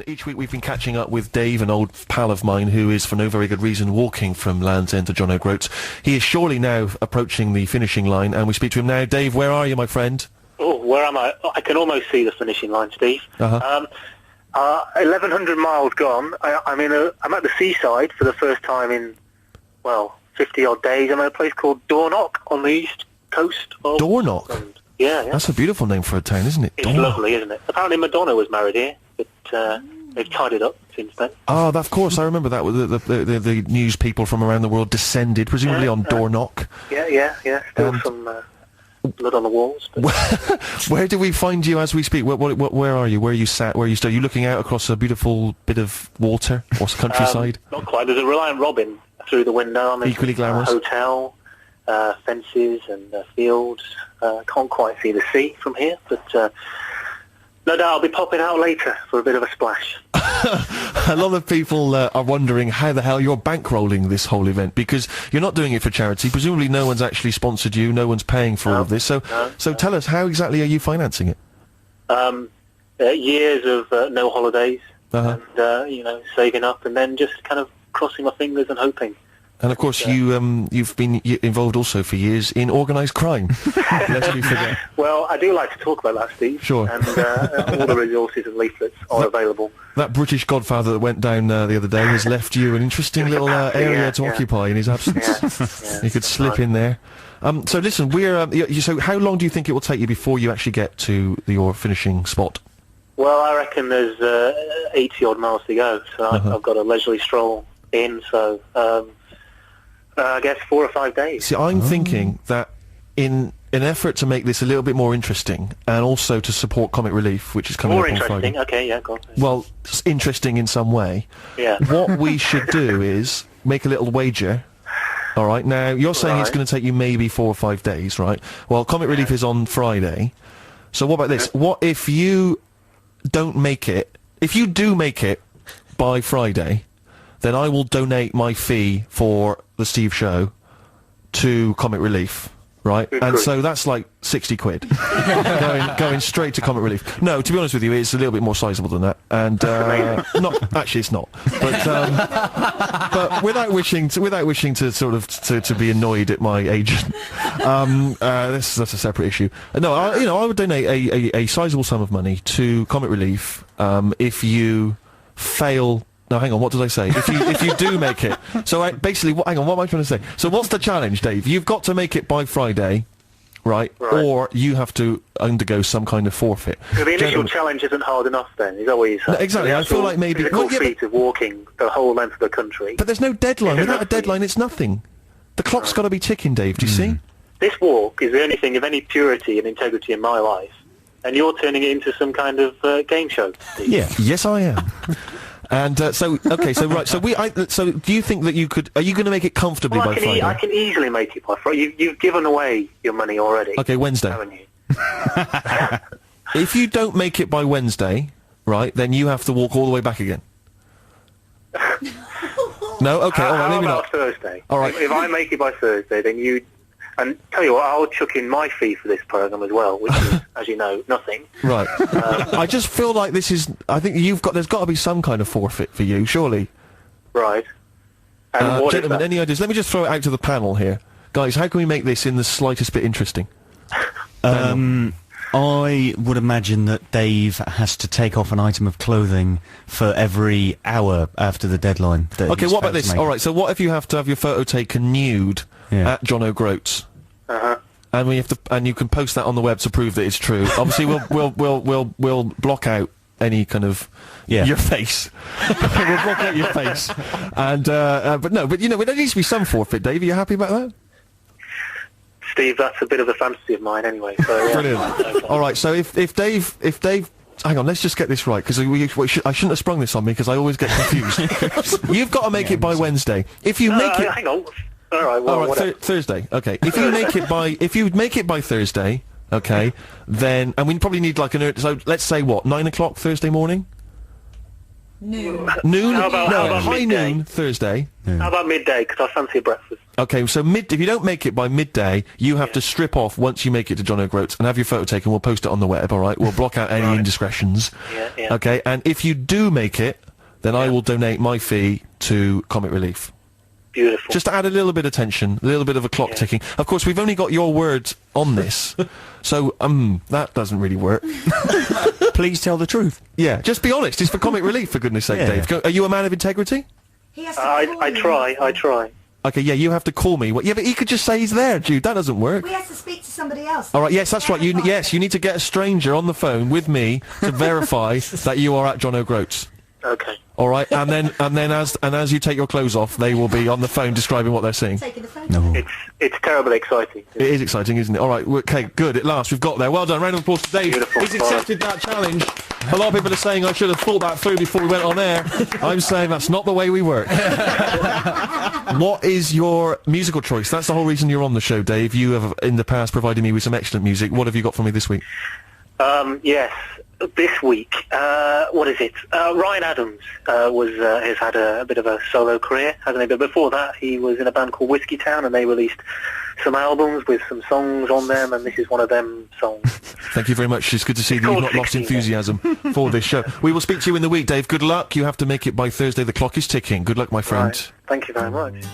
Each week we've been catching up with Dave, an old pal of mine who is, for no very good reason, walking from Land's End to John O'Groats. He is surely now approaching the finishing line, and we speak to him now. Dave, where are you, my friend? Oh, where am I? I can almost see the finishing line, Steve. 1,100 miles gone. I'm at the seaside for the first time in, 50-odd days. I'm at a place called Dornoch on the east coast of Dornoch? Scotland. Yeah. That's a beautiful name for a town, isn't it? It's lovely, isn't it? Apparently Madonna was married here, but they've tied it up since then. Ah, of course, I remember that. The news people from around the world descended, presumably on Dornoch. Yeah. Still some blood on the walls. But Where do we find you as we speak? Where are you? Where are you sat? Where are you still? Are you looking out across a beautiful bit of water or countryside? Not quite. There's a Reliant Robin through the window. I'm in Equally glamorous. A hotel, fences and fields. Can't quite see the sea from here, but no doubt I'll be popping out later for a bit of a splash. A lot of people are wondering how the hell you're bankrolling this whole event, because you're not doing it for charity. Presumably no one's actually sponsored you, no one's paying for all of this. So tell us, how exactly are you financing it? Years of no holidays, and saving up, and then just kind of crossing my fingers and hoping. And of course, you've been involved also for years in organised crime. Lest we forget. Well, I do like to talk about that, Steve. Sure. And all the resources and leaflets are available. That British Godfather that went down the other day has left you an interesting little area to occupy in his absence. You could slip in there. So listen, we're. So how long do you think it will take you before you actually get to your finishing spot? Well, I reckon there's 80-odd miles to go, so I've got a leisurely stroll in. So. I guess 4 or 5 days. See, I'm thinking that in an effort to make this a little bit more interesting, and also to support Comic Relief, which is coming up on Friday. More interesting? Okay, yeah, go on. Well, interesting in some way. Yeah. What we should do is make a little wager. All right. Now, you're saying it's going to take you maybe 4 or 5 days, right? Well, Comic Relief is on Friday. So what about this? What if you don't make it? If you do make it by Friday, then I will donate my fee for the Steve Show to Comic Relief, right? And so that's like 60 quid going straight to Comic Relief. No, to be honest with you, it's a little bit more sizable than that. And not actually, it's not. But without wishing to sort of to be annoyed at my agent, that's a separate issue. No, I would donate a sizable sum of money to Comic Relief if you fail. No, hang on, what did I say? If you do make it. So basically, hang on, what am I trying to say? So what's the challenge, Dave? You've got to make it by Friday, right? Or you have to undergo some kind of forfeit. So the initial challenge isn't hard enough then, is that what you're saying? No, exactly, I feel like maybe... Physical feat of walking the whole length of the country. But there's no deadline. Without a deadline, it's nothing. The clock's got to be ticking, Dave, do you see? This walk is the only thing of any purity and integrity in my life, and you're turning it into some kind of game show, Steve. Yeah, yes I am. And so do you think that you could? Are you going to make it comfortably by Friday? I can easily make it by Friday. You've given away your money already. Okay, Wednesday. Haven't you? If you don't make it by Wednesday, right, then you have to walk all the way back again. No, okay, all right, maybe how not. about Thursday? All right. If I make it by Thursday, then you. And tell you what, I'll chuck in my fee for this program as well, which is, as you know, nothing. Right. I just feel like this is... I think there's got to be some kind of forfeit for you, surely. Right. And what gentlemen, is that? any ideas? Let me just throw it out to the panel here. Guys, how can we make this in the slightest bit interesting? I would imagine that Dave has to take off an item of clothing for every hour after the deadline. Okay, what about this? All right, so what if you have to have your photo taken nude at John O'Groats? And we have to, and you can post that on the web to prove that it's true. Obviously, we'll block out any kind of your face. We'll block out your face. And but you know, there needs to be some forfeit. Dave, are you happy about that? Steve, that's a bit of a fantasy of mine anyway. So, yeah. Brilliant. All right, so if Dave, hang on, let's just get this right, because I shouldn't have sprung this on me, because I always get confused. You've got to make it by Wednesday. If you make it, hang on. All right, well, Thursday. Okay. If you make it by Thursday, okay, then, and we probably need like so let's say what, 9 o'clock Thursday morning. Noon. Noon? How about high midday? noon, Thursday. How about midday? Because I fancy a breakfast. Okay, so if you don't make it by midday, you have to strip off once you make it to John O'Groats and have your photo taken. We'll post it on the web, all right? We'll block out any indiscretions. Yeah. Okay, and if you do make it, then I will donate my fee to Comic Relief. Beautiful. Just to add a little bit of tension, a little bit of a clock ticking. Of course, we've only got your word on this, so that doesn't really work. Please tell the truth. Yeah, just be honest. It's for Comic Relief, for goodness sake, Yeah. Dave. Are you a man of integrity? He has to I call you. try. Okay, yeah, you have to call me. Yeah, but he could just say he's there, Jude. That doesn't work. We have to speak to somebody else. All right, yes, that's right. You need to get a stranger on the phone with me to verify that you are at John O'Groats. Okay. All right, and then as you take your clothes off, they will be on the phone describing what they're seeing. Taking the photo. No. It's terribly exciting. It is exciting, isn't it? All right, okay, good. At last, we've got there. Well done. Round of applause to Dave. Beautiful. He's accepted that challenge. A lot of people are saying I should have thought that through before we went on air. I'm saying that's not the way we work. What is your musical choice? That's the whole reason you're on the show, Dave. You have, in the past, provided me with some excellent music. What have you got for me this week? Yes. This week, what is it? Ryan Adams has had a bit of a solo career, hasn't he? But before that, he was in a band called Whiskey Town, and they released some albums with some songs on them, and this is one of them songs. Thank you very much. It's good to see that you've not lost enthusiasm for this show. We will speak to you in the week, Dave. Good luck. You have to make it by Thursday. The clock is ticking. Good luck, my friend. Right. Thank you very much.